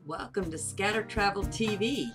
Welcome to Scatter Travel TV.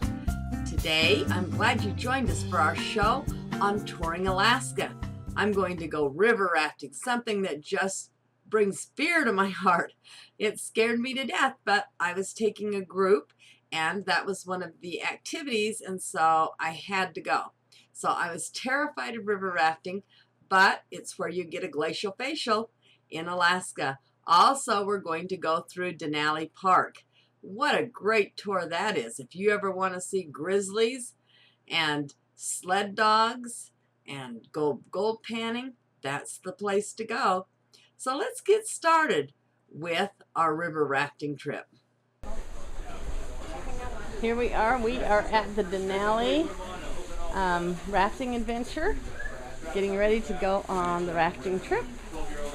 Today, I'm glad you joined us for our show on touring Alaska. I'm going to go river rafting, something that just brings fear to my heart. It scared me to death, but I was taking a group and that was one of the activities, and so I had to go. So I was terrified of river rafting, but it's where you get a glacial facial in Alaska. Also, we're going to go through Denali Park. What a great tour that is. If you ever want to see grizzlies and sled dogs and go gold panning, that's the place to go. So let's get started with our river rafting trip. Here we are at the Denali rafting adventure, getting ready to go on the rafting trip.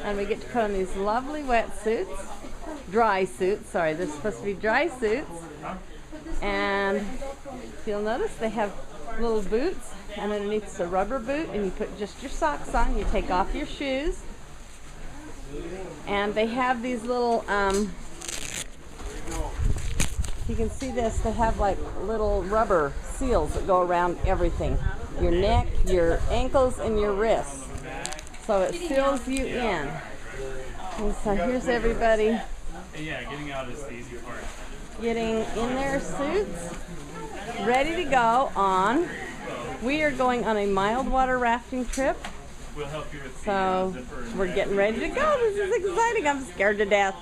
And we get to put on these lovely wetsuits. Dry suits, sorry, they're supposed to be dry suits. And if you'll notice, they have little boots, and underneath it's a rubber boot, and you put just your socks on, you take off your shoes. And they have these little, you can see this, they have like little rubber seals that go around everything. Your neck, your ankles, and your wrists. So it seals you in. And so here's everybody. Yeah, getting out is the easy part. Getting in their suits, ready to go on. We are going on a mild water rafting trip. We'll help you with So we're getting ready to go. This is exciting. I'm scared to death.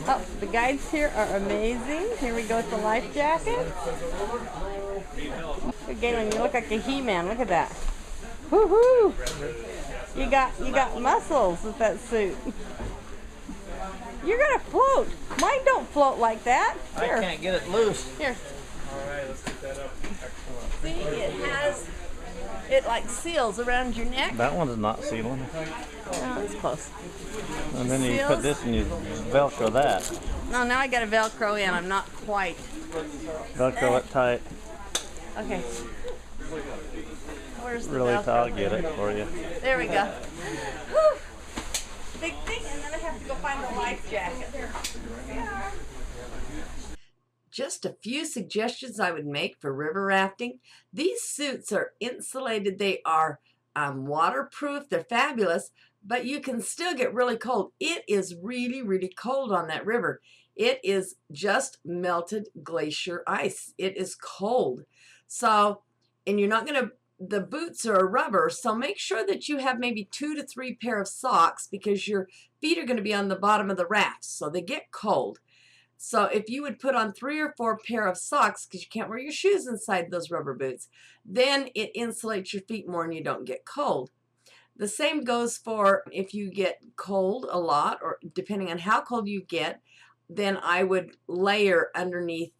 Oh, the guides here are amazing. Here we go with the life jacket. Galen, you look like a He-Man. Look at that. Woohoo! You got muscles with that suit. You're gonna float. Mine don't float like that. Here. I can't get it loose. Here. All right, let's get that up. Excellent. See, it like seals around your neck. That one's not sealing. Oh, it's close. And then you Seals. put this and you Velcro that. No, now I got a Velcro in. I'm not quite. Velcro it tight. Okay. Where's the Really Velcro? tight. I'll get it for you. There we go. Whew. Big thing, and then I have to go find the life jacket. Yeah. Just a few suggestions I would make for river rafting. These suits are insulated. They are waterproof. They're fabulous, but you can still get really cold. It is really, really cold on that river. It is just melted glacier ice. It is cold. So, and you're not going to, the boots are rubber, so make sure that you have maybe 2 to 3 pair of socks because your feet are going to be on the bottom of the raft, so they get cold. So if you would put on 3 or 4 pair of socks, because you can't wear your shoes inside those rubber boots, then it insulates your feet more and you don't get cold. The same goes for if you get cold a lot, or depending on how cold you get, then I would layer underneath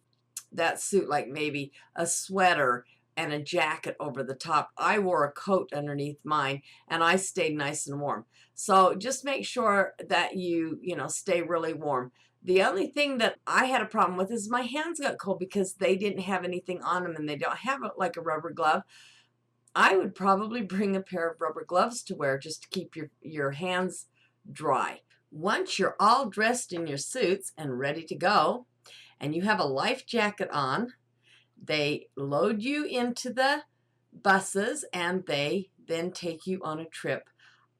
that suit like maybe a sweater and a jacket over the top. I wore a coat underneath mine and I stayed nice and warm. So just make sure that you stay really warm. The only thing that I had a problem with is my hands got cold because they didn't have anything on them and they don't have it like a rubber glove. I would probably bring a pair of rubber gloves to wear just to keep your hands dry. Once you're all dressed in your suits and ready to go, and you have a life jacket on, they load you into the buses and they then take you on a trip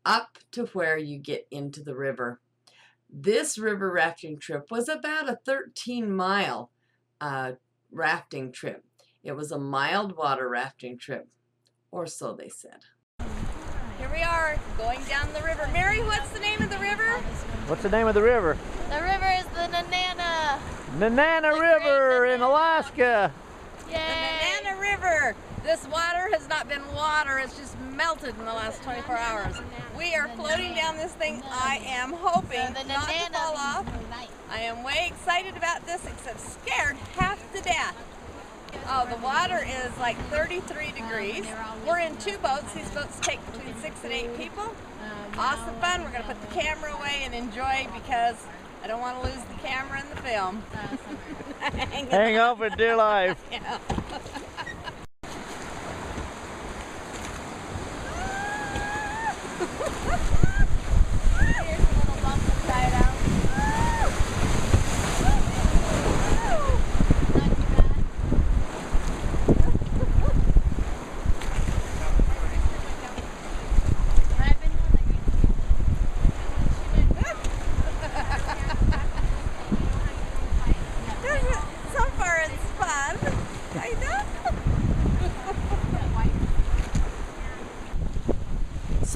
up to where you get into the river. This river rafting trip was about a 13-mile rafting trip. It was a mild water rafting trip, or so they said. Here we are, going down the river. Mary, what's the name of the river? What's the name of the river? The river is the Nanana. Nanana River in Alaska. The Nanana River. This water has not been water, it's just melted in the last 24 hours. We are floating down this thing. I am hoping not to fall off. I am way excited about this, except scared half to death. Oh, the water is like 33 degrees. We're in 2 boats. These boats take between 6 and 8 people. Awesome fun. We're going to put the camera away and enjoy because I don't want to lose the camera and the film. Hang on for dear life. Yeah. Here's a little bump inside out.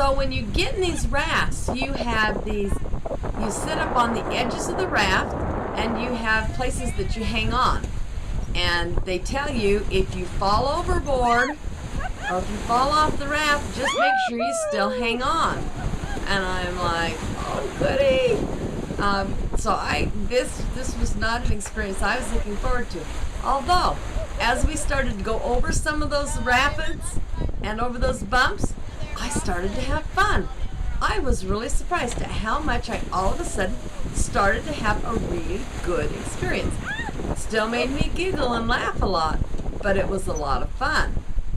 So when you get in these rafts, you sit up on the edges of the raft and you have places that you hang on. And they tell you if you fall overboard or if you fall off the raft, just make sure you still hang on. And I'm like, oh goody. So this was not an experience I was looking forward to. Although, as we started to go over some of those rapids and over those bumps, I started to have fun. I was really surprised at how much I all of a sudden started to have a really good experience. It still made me giggle and laugh a lot, but it was a lot of fun.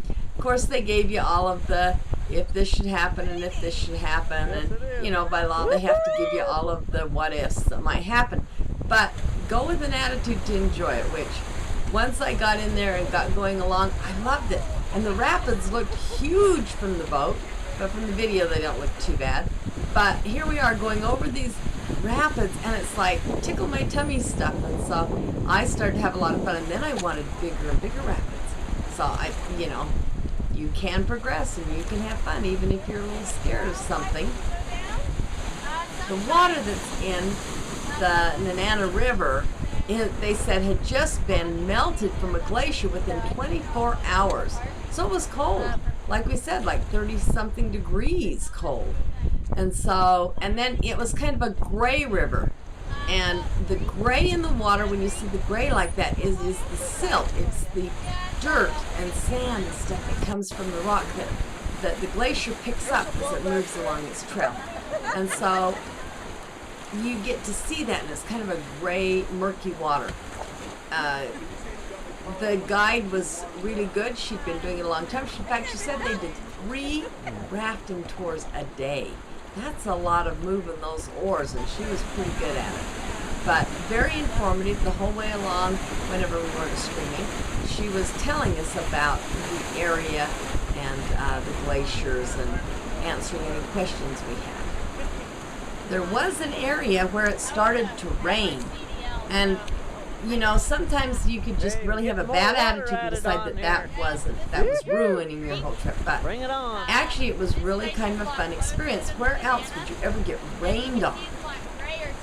Of course, they gave you all of the if this should happen and if this should happen, and you know, by law they have to give you all of the what ifs that might happen. But go with an attitude to enjoy it, which once I got in there and got going along, I loved it. And the rapids looked huge from the boat, but from the video they don't look too bad. But here we are going over these rapids, and it's like tickle my tummy stuff. And so I started to have a lot of fun, and then I wanted bigger and bigger rapids. So you can progress and you can have fun even if you're a little scared of something. The water that's in the Nenana River, they said, had just been melted from a glacier within 24 hours. So it was cold. Like we said, like 30-something degrees cold. And then it was kind of a gray river. And the gray in the water, when you see the gray like that, is the silt. It's the dirt and sand and stuff that comes from the rock that the glacier picks up as it moves along its trail. And so you get to see that, and it's kind of a gray, murky water. The guide was really good. She'd been doing it a long time. In fact, she said they did 3 rafting tours a day. That's a lot of moving those oars, and she was pretty good at it. But very informative the whole way along whenever we weren't streaming. She was telling us about the area and the glaciers and answering any questions we had. There was an area where it started to rain, and you know, sometimes you could just really have a bad attitude and decide that was ruining your whole trip. But Bring it on. actually, it was really kind of a fun experience. Where else would you ever get rained on?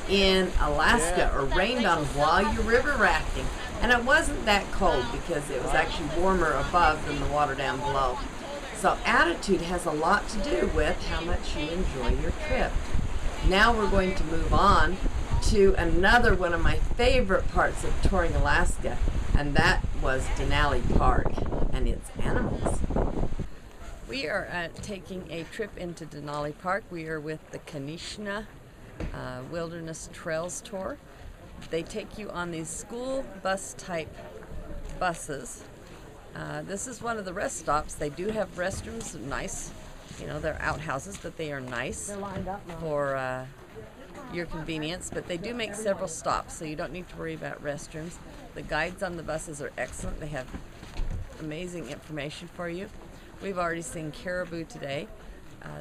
In Alaska, or rained on while you're river rafting. And it wasn't that cold because it was actually warmer above than the water down below. So attitude has a lot to do with how much you enjoy your trip. Now we're going to move on to another one of my favorite parts of touring Alaska, and that was Denali Park and its animals. We are taking a trip into Denali Park. We are with the Kanishna Wilderness Trails Tour. They take you on these school bus type buses. This is one of the rest stops. They do have restrooms, nice, you know, they're outhouses, but they are nice for your convenience. But they do make several stops, so you don't need to worry about restrooms. The guides on the buses are excellent. They have amazing information for you. We've already seen caribou today.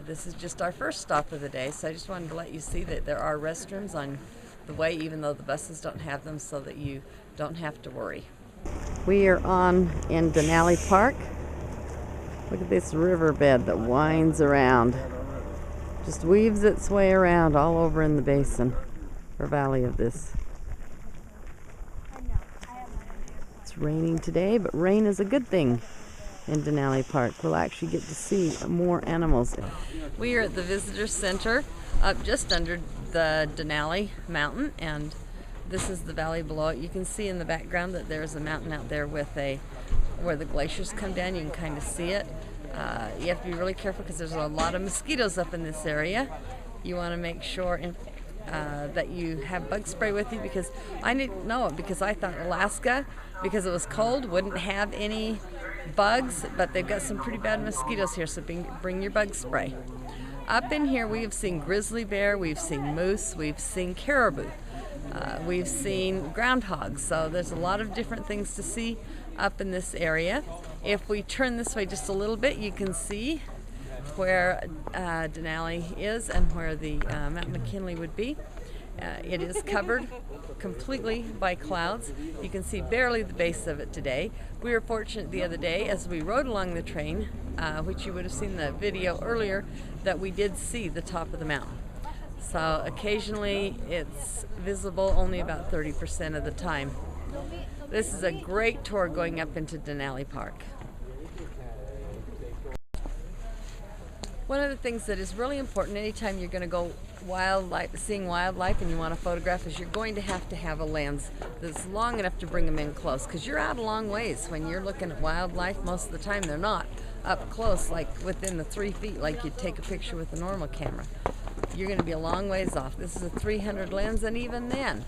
This is just our first stop of the day, so I just wanted to let you see that there are restrooms on the way, even though the buses don't have them, so that you don't have to worry. We are in Denali Park. Look at this riverbed that winds around. Just weaves its way around all over in the basin or valley of this. It's raining today, but rain is a good thing in Denali Park. We'll actually get to see more animals. We are at the visitor center up just under the Denali mountain, and this is the valley below it. You can see in the background that there's a mountain out there with where the glaciers come down. You can kind of see it. You have to be really careful because there's a lot of mosquitoes up in this area. You want to make sure that you have bug spray with you, because I didn't know it, because I thought Alaska, because it was cold, wouldn't have any bugs, but they've got some pretty bad mosquitoes here, so bring your bug spray. Up in here we have seen grizzly bear, we've seen moose, we've seen caribou, we've seen groundhogs, so there's a lot of different things to see up in this area. If we turn this way just a little bit, you can see where Denali is and where the Mount McKinley would be. It is covered completely by clouds. You can see barely the base of it today. We were fortunate the other day as we rode along the train, which you would have seen the video earlier, that we did see the top of the mountain. So occasionally it's visible only about 30% of the time. This is a great tour going up into Denali Park. One of the things that is really important anytime you're going to go seeing wildlife and you want to photograph is you're going to have a lens that's long enough to bring them in close, because you're out a long ways. When you're looking at wildlife, most of the time they're not up close, like within the 3 feet like you'd take a picture with a normal camera. You're going to be a long ways off. This is a 300 lens, and even then,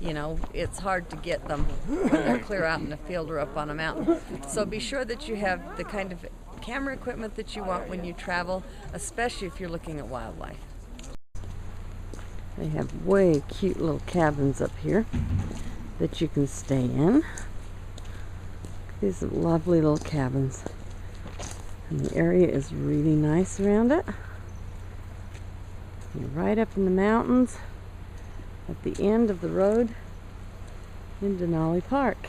you know, it's hard to get them when they're clear out in the field or up on a mountain. So be sure that you have the kind of camera equipment that you want when you travel, especially if you're looking at wildlife. They have way cute little cabins up here that you can stay in. These are lovely little cabins. And the area is really nice around it. You're right up in the mountains at the end of the road in Denali Park.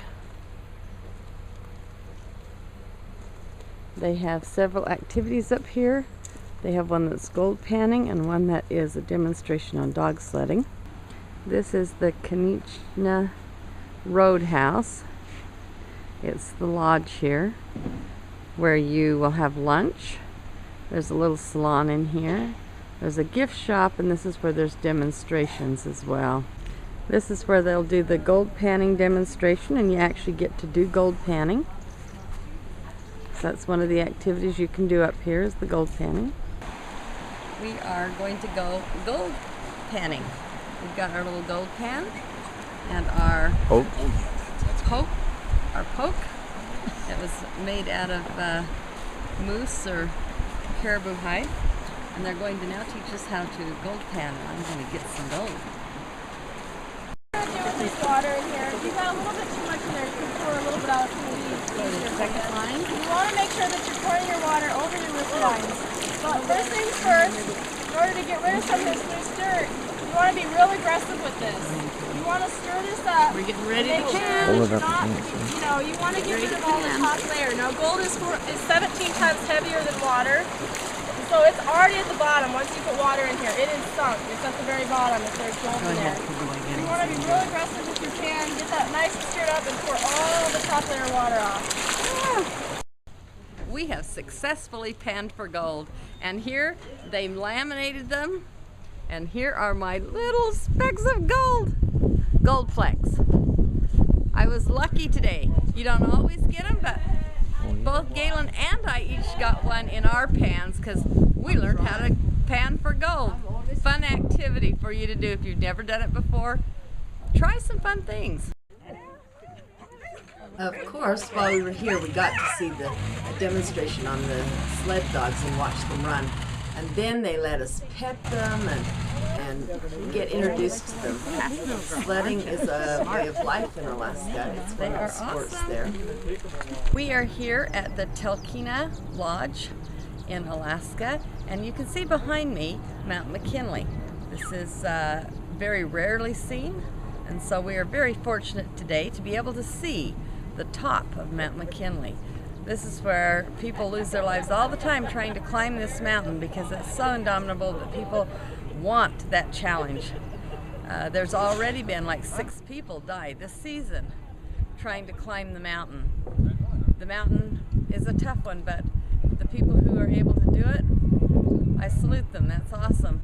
They have several activities up here. They have one that's gold panning and one that is a demonstration on dog sledding. This is the Kanichna Roadhouse. It's the lodge here where you will have lunch. There's a little salon in here. There's a gift shop, and this is where there's demonstrations as well. This is where they'll do the gold panning demonstration, and you actually get to do gold panning. So that's one of the activities you can do up here, is the gold panning. We are going to go gold panning. We've got our little gold pan and our poke. It was made out of moose or caribou hide. And they're going to now teach us how to gold pan, and I'm going to get some gold. What do with this water in here? If you got a little bit too much in there, you can pour a little bit out to the second line. You want to make sure that you're pouring your water over your roof lines. But first things first, in order to get rid of some of this loose dirt, you want to be real aggressive with this. You want to stir this up. We're getting ready to can. You want to get rid of all the top layer. Now gold is 17 times heavier than water. So it's already at the bottom. Once you put water in here, it is sunk. It's at the very bottom if there's gold in there. You want to be real aggressive with your pan, get that nice and stirred up, and pour all the top layer water off. We have successfully panned for gold, and here they laminated them, and here are my little specks of gold flecks. I was lucky today. You don't always get them, but both Galen and I each got one in our pans because we learned how to pan for gold. Fun activity for you to do if you've never done it before. Try some fun things. Of course, while we were here, we got to see the demonstration on the sled dogs and watch them run. And then they let us pet them and get introduced to them. Sledding is a way of life in Alaska. It's one of the sports there. We are here at the Telkina Lodge in Alaska, and you can see behind me Mount McKinley. This is very rarely seen, and so we are very fortunate today to be able to see the top of Mount McKinley. This is where people lose their lives all the time trying to climb this mountain because it's so indomitable that people want that challenge. There's already been like 6 people die this season trying to climb the mountain. The mountain is a tough one, but the people who are able to do it, I salute them. That's awesome.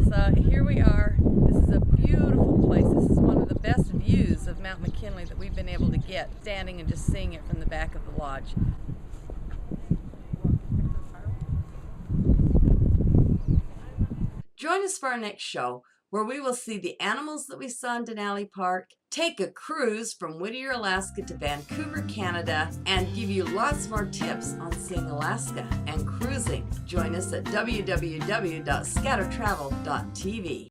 So here we are. This is a beautiful place. This is one of the best views of Mount McKinley that we've been able to get, standing and just seeing it from the back of the lodge. Join us for our next show, where we will see the animals that we saw in Denali Park, take a cruise from Whittier, Alaska to Vancouver, Canada, and give you lots more tips on seeing Alaska and cruising. Join us at www.scattertravel.tv.